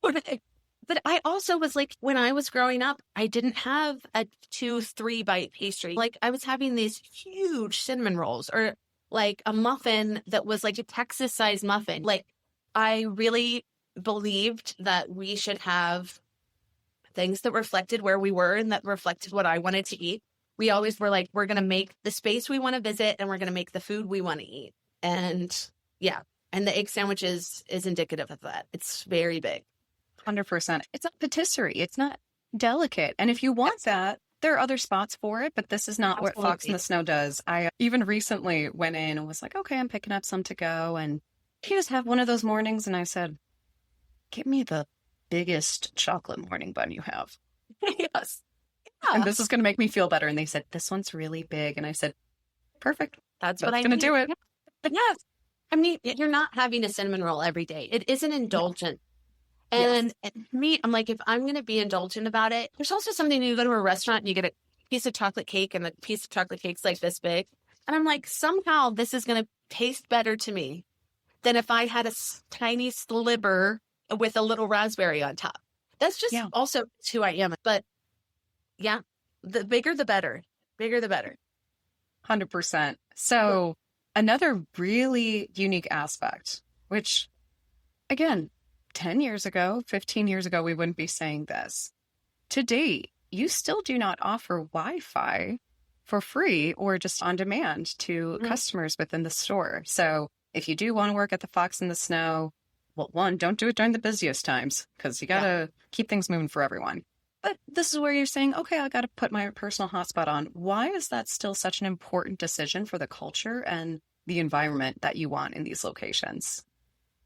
But I also was like, when I was growing up, I didn't have a 2-3 bite pastry. Like I was having these huge cinnamon rolls or like a muffin that was like a Texas sized muffin. Like I really believed that we should have things that reflected where we were and that reflected what I wanted to eat. We always were like, we're going to make the space we want to visit and we're going to make the food we want to eat. And yeah. And the egg sandwich is indicative of that. It's very big. 100%. It's a patisserie. It's not delicate. And if you want that, there are other spots for it, but this is not what Fox in the Snow does. I even recently went in and was like, okay, I'm picking up some to go. And he just have one of those mornings. And I said, give me the biggest chocolate morning bun you have. Yes. and Yeah, this is going to make me feel better. And they said, this one's really big. And I said, perfect. that's what I Going to need. do it. Yeah. Yes. I mean, you're not having a cinnamon roll every day. It is an indulgent. And me, I'm like, if I'm going to be indulgent about it, there's also something you go to a restaurant and you get a piece of chocolate cake and the piece of chocolate cake's like this big. And I'm like, somehow this is going to taste better to me than if I had a tiny sliver with a little raspberry on top. That's just also who I am. But yeah, the bigger, the better. Bigger, the better. 100%. So another really unique aspect, which again, 10 years ago, 15 years ago, we wouldn't be saying this. To date, you still do not offer Wi-Fi for free or just on demand to customers within the store. So if you do want to work at the Fox in the Snow, well, one, don't do it during the busiest times because you got to keep things moving for everyone. But this is where you're saying, okay, I got to put my personal hotspot on. Why is that still such an important decision for the culture and the environment that you want in these locations?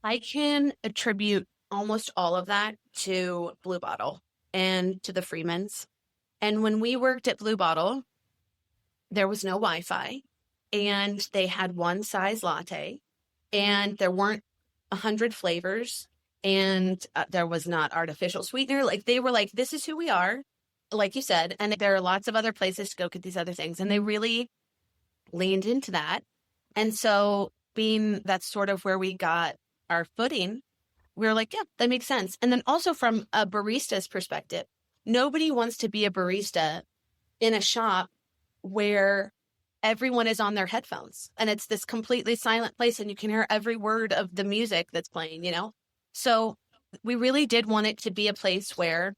I can attribute almost all of that to Blue Bottle and to the Freemans. And when we worked at Blue Bottle, there was no Wi-Fi and they had one size latte and there weren't 100 flavors and there was not artificial sweetener. Like they were like, this is who we are, like you said, and there are lots of other places to go get these other things. And they really leaned into that. And so being that's sort of where we got our footing, we were like, yeah, that makes sense. And then also from a barista's perspective, nobody wants to be a barista in a shop where everyone is on their headphones and it's this completely silent place and you can hear every word of the music that's playing, you know? So we really did want it to be a place where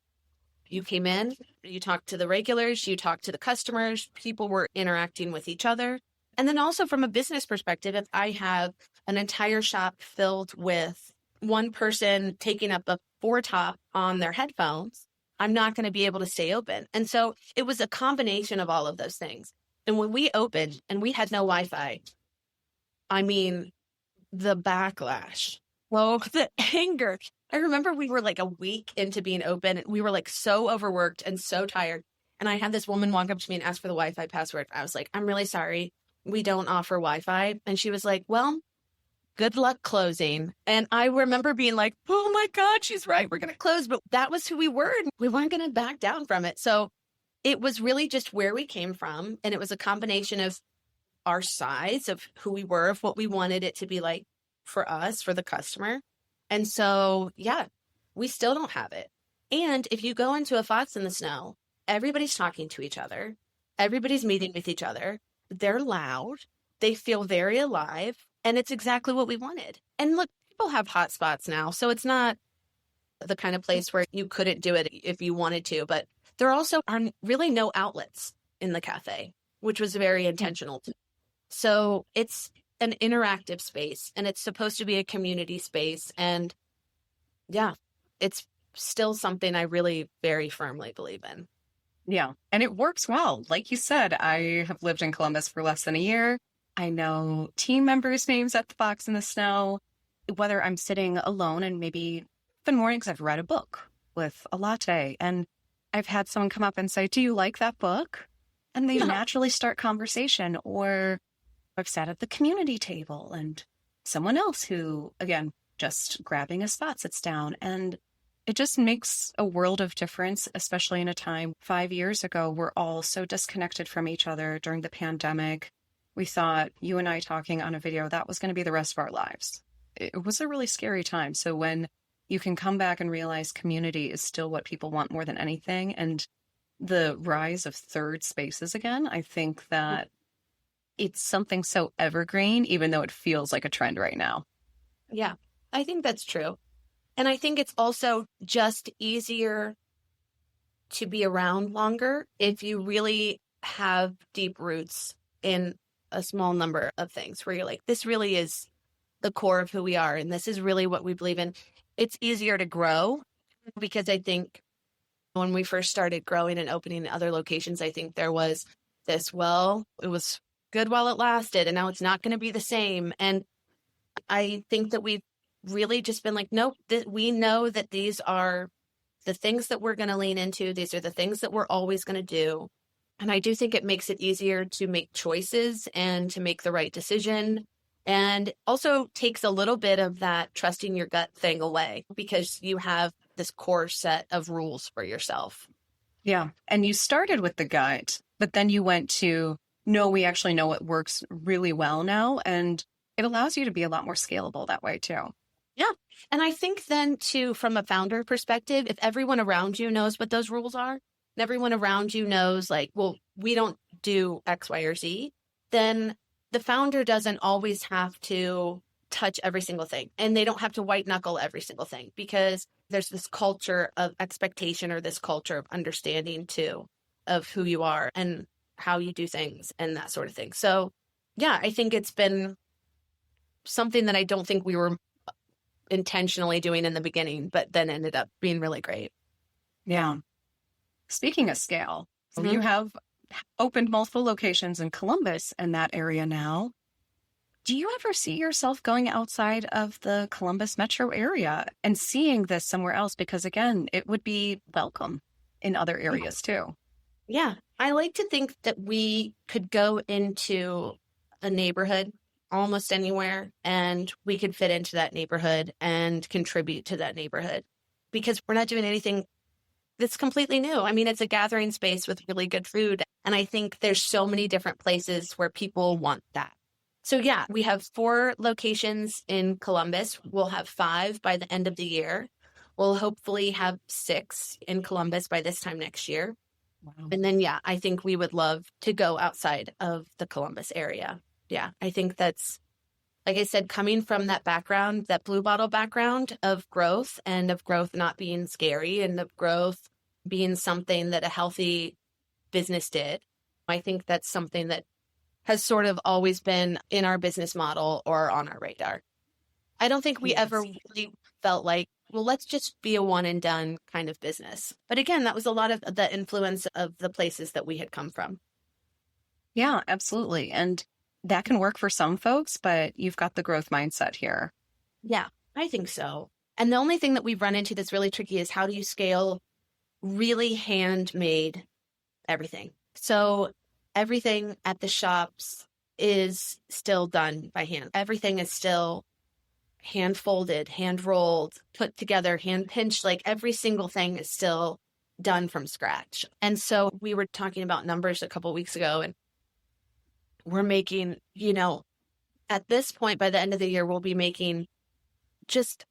you came in, you talked to the regulars, you talked to the customers, people were interacting with each other. And then also from a business perspective, if I have an entire shop filled with one person taking up a foretop on their headphones, I'm not going to be able to stay open. And so it was a combination of all of those things. And when we opened and we had no Wi-Fi, I mean, the backlash, the anger. I remember we were like a week into being open. We were like so overworked and so tired. And I had this woman walk up to me and ask for the Wi-Fi password. I was like, I'm really sorry. We don't offer Wi-Fi. And she was like, well, good luck closing. And I remember being like, oh my God, she's right. We're going to close. But that was who we were. And we weren't going to back down from it. So it was really just where we came from. And it was a combination of our size, of who we were, of what we wanted it to be like for us, for the customer. And so, yeah, we still don't have it. And if you go into a Fox in the Snow, everybody's talking to each other. Everybody's meeting with each other. They're loud. They feel very alive. And it's exactly what we wanted. And look, people have hot spots now. So it's not the kind of place where you couldn't do it if you wanted to. But there also are really no outlets in the cafe, which was very intentional. So it's an interactive space and it's supposed to be a community space. And yeah, it's still something I really very firmly believe in. Yeah. And it works well. Like you said, I have lived in Columbus for less than a year. I know team members' names at the Fox in the Snow, whether I'm sitting alone and maybe often mornings I've read a book with a latte and I've had someone come up and say, do you like that book? And they naturally start conversation. Or I've sat at the community table and someone else who, again, just grabbing a spot sits down. And it just makes a world of difference, especially in a time 5 years ago, we're all so disconnected from each other during the pandemic. We thought you and I talking on a video, that was going to be the rest of our lives. It was a really scary time. So when you can come back and realize community is still what people want more than anything, and the rise of third spaces again, I think that it's something so evergreen, even though it feels like a trend right now. Yeah, I think that's true. And I think it's also just easier to be around longer if you really have deep roots in a small number of things where you're like, this really is the core of who we are. And this is really what we believe in. It's easier to grow because I think when we first started growing and opening other locations, I think there was this, well, it was good while it lasted and now it's not going to be the same. And I think that we've really just been like, nope, we know that these are the things that we're going to lean into. These are the things that we're always going to do. And I do think it makes it easier to make choices and to make the right decision. And also takes a little bit of that trusting your gut thing away because you have this core set of rules for yourself. Yeah. And you started with the gut, but then you went to, no, we actually know what works really well now. And it allows you to be a lot more scalable that way too. Yeah. And I think then too, from a founder perspective, if everyone around you knows what those rules are, and everyone around you knows like, well, we don't do X, Y, or Z, then the founder doesn't always have to touch every single thing. And they don't have to white knuckle every single thing because there's this culture of expectation or this culture of understanding too of who you are and how you do things and that sort of thing. So yeah, I think it's been something that I don't think we were intentionally doing in the beginning, but then ended up being really great. Yeah. Speaking of scale, you have opened multiple locations in Columbus and that area now. Do you ever see yourself going outside of the Columbus metro area and seeing this somewhere else? Because again, it would be welcome in other areas too. Yeah. I like to think that we could go into a neighborhood almost anywhere and we could fit into that neighborhood and contribute to that neighborhood because we're not doing anything that's completely new. I mean, it's a gathering space with really good food. And I think there's so many different places where people want that. So yeah, we have 4 locations in Columbus. We'll have 5 by the end of the year. We'll hopefully have 6 in Columbus by this time next year. Wow. And then, yeah, I think we would love to go outside of the Columbus area. Yeah, I think that's, like I said, coming from that background, that Blue Bottle background of growth and of growth not being scary and of growth being something that a healthy business did. I think that's something that has sort of always been in our business model or on our radar. I don't think we ever really felt like, well, let's just be a one and done kind of business. But again, that was a lot of the influence of the places that we had come from. Yeah, absolutely. And that can work for some folks, but you've got the growth mindset here. Yeah, I think so. And the only thing that we've run into that's really tricky is how do you scale really handmade everything? So everything at the shops is still done by hand. Everything is still hand folded, hand rolled, put together, hand pinched. Like every single thing is still done from scratch. And so we were talking about numbers a couple of weeks ago, and we're making, at this point, by the end of the year, we'll be making just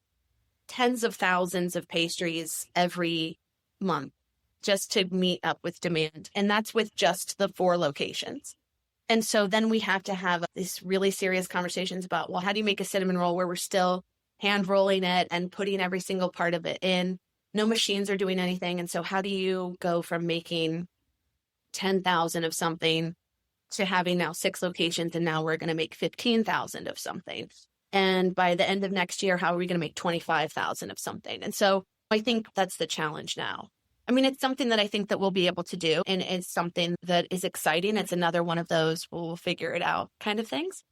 tens of thousands of pastries every month just to meet up with demand. And that's with just the 4 locations. And so then we have to have these really serious conversations about, well, how do you make a cinnamon roll where we're still hand rolling it and putting every single part of it in? No machines are doing anything. And so how do you go from making 10,000 of something to having now 6 locations, and now we're going to make 15,000 of something? And by the end of next year, how are we going to make 25,000 of something? And so I think that's the challenge now. I mean, it's something that I think that we'll be able to do, and it's something that is exciting. It's another one of those we'll figure it out kind of things.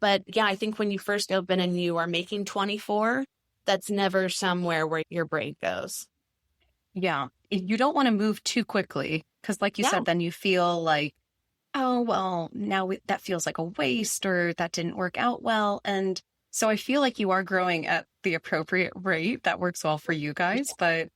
But yeah, I think when you first open and you are making 24, that's never somewhere where your brain goes. Yeah. You don't want to move too quickly because like you said, then you feel like, oh, well, now that feels like a waste or that didn't work out well. And so I feel like you are growing at the appropriate rate that works well for you guys. But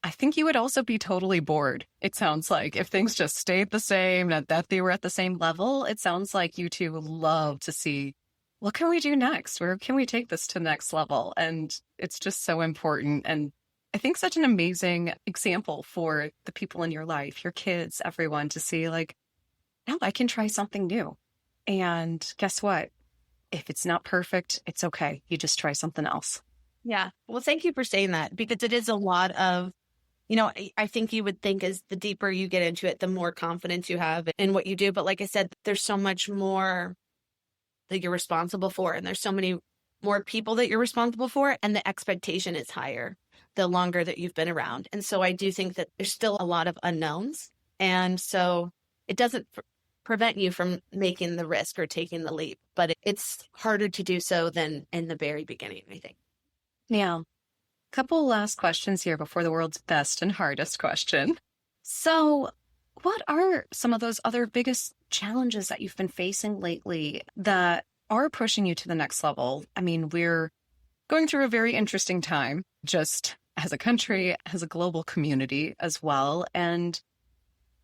I think you would also be totally bored. It sounds like if things just stayed the same, that they were at the same level, it sounds like you two would love to see, what can we do next? Where can we take this to the next level? And it's just so important. And I think such an amazing example for the people in your life, your kids, everyone to see like, now I can try something new. And guess what? If it's not perfect, it's okay. You just try something else. Yeah. Well, thank you for saying that because it is a lot of, I think you would think as the deeper you get into it, the more confidence you have in what you do. But like I said, there's so much more that you're responsible for. And there's so many more people that you're responsible for. And the expectation is higher the longer that you've been around. And so I do think that there's still a lot of unknowns. And so it doesn't prevent you from making the risk or taking the leap, but it's harder to do so than in the very beginning, I think. Yeah. Couple last questions here before the world's best and hardest question. So, what are some of those other biggest challenges that you've been facing lately that are pushing you to the next level? I mean, we're going through a very interesting time, just as a country, as a global community as well. And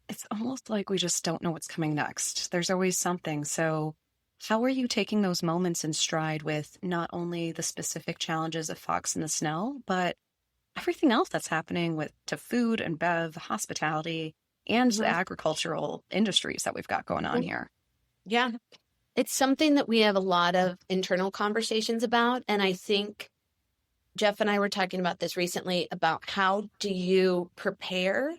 it's almost like we just don't know what's coming next. There's always something. So, how are you taking those moments in stride with not only the specific challenges of Fox in the Snow, but everything else that's happening with to food and bev, hospitality, and the agricultural industries that we've got going on here? Yeah. It's something that we have a lot of internal conversations about. And I think Jeff and I were talking about this recently about how do you prepare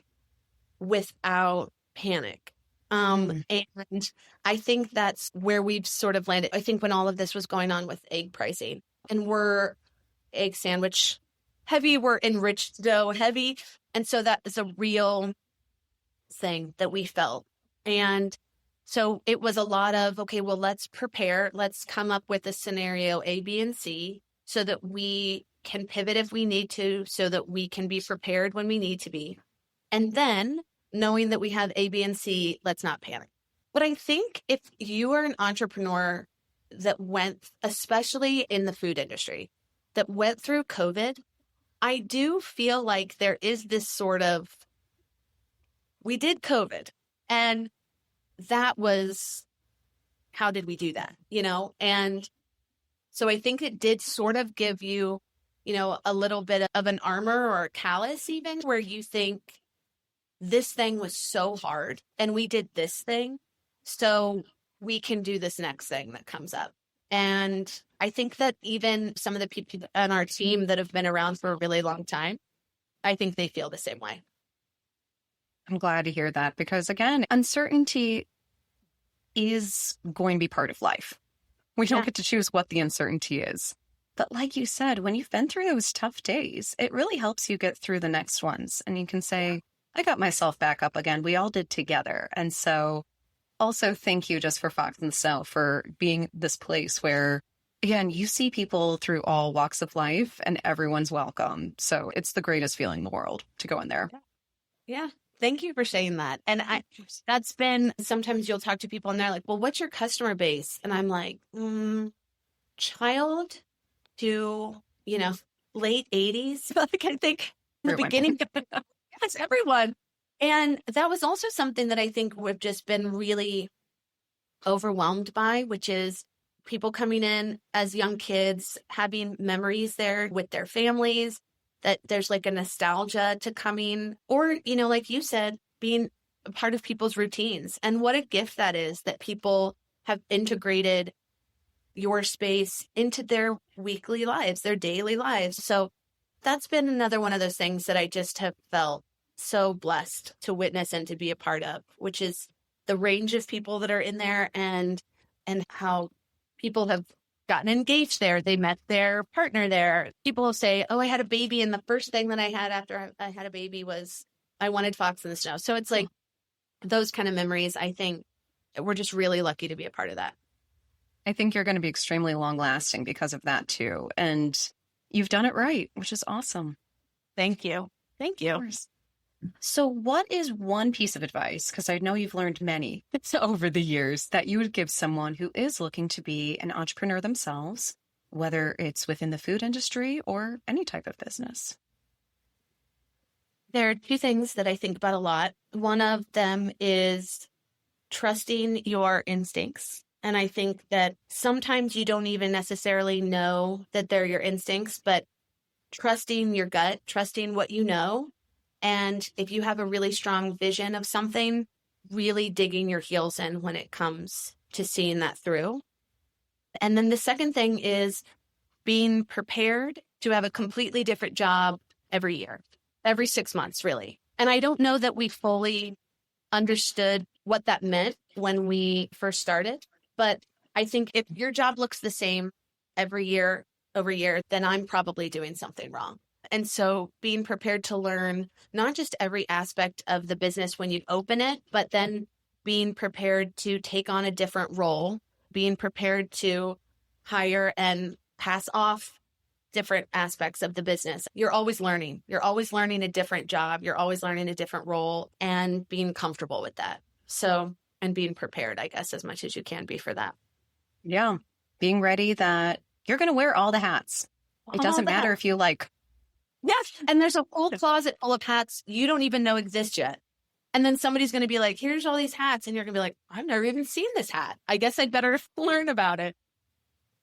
without panic? And I think that's where we've sort of landed. I think when all of this was going on with egg pricing, and we're egg sandwich heavy, we're enriched dough heavy. And so that is a real thing that we felt. And so it was a lot of, okay, well, let's prepare. Let's come up with a scenario A, B, and C so that we can pivot if we need to, so that we can be prepared when we need to be. And then knowing that we have A, B, and C, let's not panic. But I think if you are an entrepreneur that went, especially in the food industry, that went through COVID, I do feel like there is this sort of, we did COVID, and that was, how did we do that? And so I think it did sort of give you, a little bit of an armor or a callus even, where you think, this thing was so hard and we did this thing, so we can do this next thing that comes up. And I think that even some of the people on our team that have been around for a really long time, I think they feel the same way. I'm glad to hear that because, again, uncertainty is going to be part of life. We don't get to choose what the uncertainty is. But like you said, when you've been through those tough days, it really helps you get through the next ones. And you can say, I got myself back up again. We all did together. And so also thank you just for Fox and the Snow for being this place where, again, you see people through all walks of life and everyone's welcome. So it's the greatest feeling in the world to go in there. Yeah. Thank you for saying that. And that's been, sometimes you'll talk to people and they're like, well, what's your customer base? And I'm like, child to, late 80s. Like I think the beginning, it's everyone. And that was also something that I think we've just been really overwhelmed by, which is people coming in as young kids, having memories there with their families, that there's like a nostalgia to coming, or, like you said, being a part of people's routines. And what a gift that is, that people have integrated your space into their weekly lives, their daily lives. So that's been another one of those things that I just have felt so blessed to witness and to be a part of, which is the range of people that are in there and how people have gotten engaged there. They met their partner there. People will say, oh, I had a baby. And the first thing that I had after I had a baby was I wanted Fox in the Snow. So it's like those kind of memories. I think we're just really lucky to be a part of that. I think you're going to be extremely long lasting because of that too. And you've done it right, which is awesome. Thank you. Thank you. So what is one piece of advice, because I know you've learned many over the years, that you would give someone who is looking to be an entrepreneur themselves, whether it's within the food industry or any type of business? There are two things that I think about a lot. One of them is trusting your instincts. And I think that sometimes you don't even necessarily know that they're your instincts, but trusting your gut, trusting what you know. And if you have a really strong vision of something, really digging your heels in when it comes to seeing that through. And then the second thing is being prepared to have a completely different job every year, every 6 months, really. And I don't know that we fully understood what that meant when we first started. But I think if your job looks the same every year over year, then I'm probably doing something wrong. And so being prepared to learn not just every aspect of the business when you open it, but then being prepared to take on a different role, being prepared to hire and pass off different aspects of the business. You're always learning. You're always learning a different job. You're always learning a different role and being comfortable with that. So, and being prepared, I guess, as much as you can be for that. Yeah. Being ready that you're going to wear all the hats. It doesn't matter if you like. Yes. And there's a whole closet full of hats you don't even know exist yet. And then somebody's going to be like, here's all these hats. And you're going to be like, I've never even seen this hat. I guess I'd better learn about it.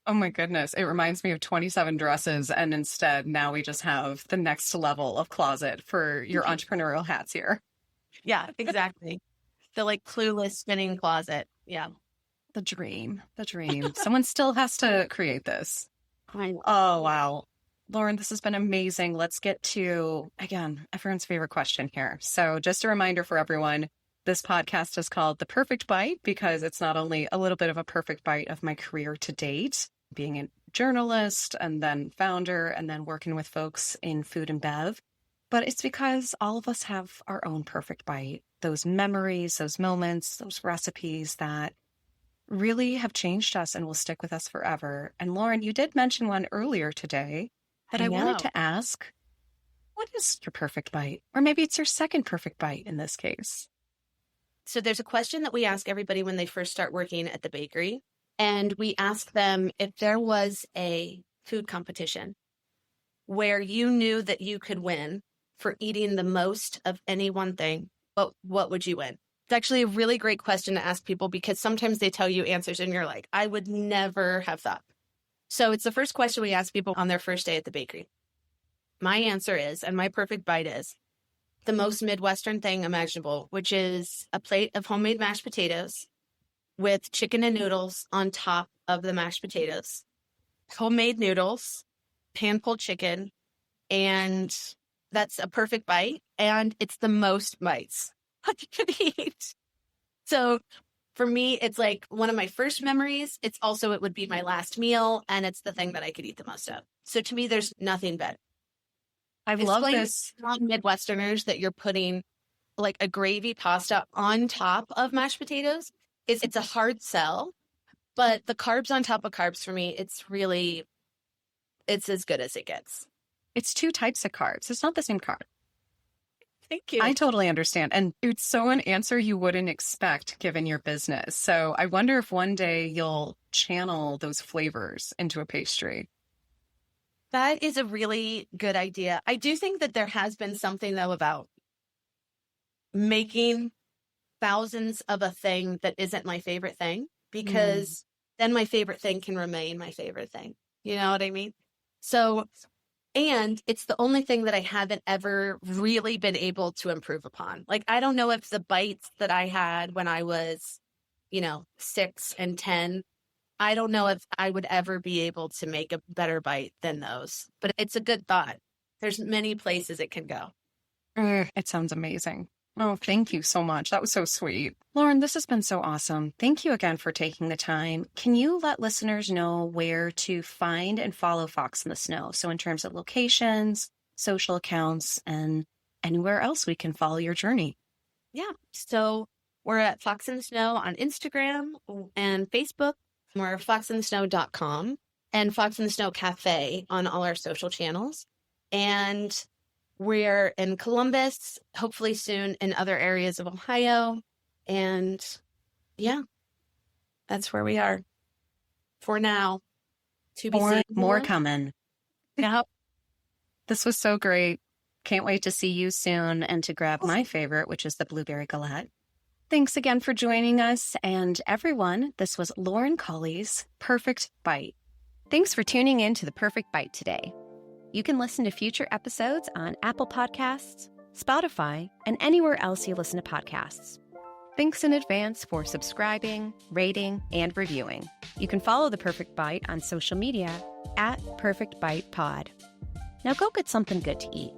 Oh my goodness. It reminds me of 27 dresses. And instead, now we just have the next level of closet for your entrepreneurial hats here. Yeah, exactly. The like clueless spinning closet. Yeah. The dream. The dream. Someone still has to create this. I know. Oh, wow. Lauren, this has been amazing. Let's get to, again, everyone's favorite question here. So just a reminder for everyone, this podcast is called The Perfect Bite because it's not only a little bit of a perfect bite of my career to date, being a journalist and then founder and then working with folks in food and bev, but it's because all of us have our own perfect bite, those memories, those moments, those recipes that really have changed us and will stick with us forever. And Lauren, you did mention one earlier today that I wanted to ask, what is your perfect bite? Or maybe it's your second perfect bite in this case. So there's a question that we ask everybody when they first start working at the bakery. And we ask them if there was a food competition where you knew that you could win for eating the most of any one thing, what would you win? It's actually a really great question to ask people because sometimes they tell you answers and you're like, I would never have thought. So it's the first question we ask people on their first day at the bakery. My answer is, and my perfect bite is, the most Midwestern thing imaginable, which is a plate of homemade mashed potatoes with chicken and noodles on top of the mashed potatoes, homemade noodles, pan-pulled chicken, and that's a perfect bite. And it's the most bites I could eat. So for me, it's like one of my first memories. It would be my last meal, and it's the thing that I could eat the most of. So to me, there's nothing better. I love this. Midwesterners that you're putting like a gravy pasta on top of mashed potatoes. It's a hard sell, but the carbs on top of carbs for me, it's as good as it gets. It's two types of carbs. It's not the same carb. Thank you. I totally understand. And it's so an answer you wouldn't expect given your business. So I wonder if one day you'll channel those flavors into a pastry. That is a really good idea. I do think that there has been something, though, about making thousands of a thing that isn't my favorite thing, because then my favorite thing can remain my favorite thing. You know what I mean? So, and it's the only thing that I haven't ever really been able to improve upon. Like, I don't know if the bites that I had when I was, 6 and 10, I don't know if I would ever be able to make a better bite than those, but it's a good thought. There's many places it can go. It sounds amazing. Oh, thank you so much. That was so sweet. Lauren, this has been so awesome. Thank you again for taking the time. Can you let listeners know where to find and follow Fox in the Snow? So in terms of locations, social accounts, and anywhere else we can follow your journey. Yeah. So we're at Fox in the Snow on Instagram and Facebook. We're foxinthesnow.com and Fox in the Snow Café on all our social channels. And we're in Columbus, hopefully soon in other areas of Ohio. And yeah, that's where we are for now. To be seen. More coming. Yeah. This was so great. Can't wait to see you soon and to grab my favorite, which is the blueberry galette. Thanks again for joining us. And everyone, this was Lauren Culley's Perfect Bite. Thanks for tuning in to The Perfect Bite today. You can listen to future episodes on Apple Podcasts, Spotify, and anywhere else you listen to podcasts. Thanks in advance for subscribing, rating, and reviewing. You can follow The Perfect Bite on social media at Perfect Bite Pod. Now go get something good to eat.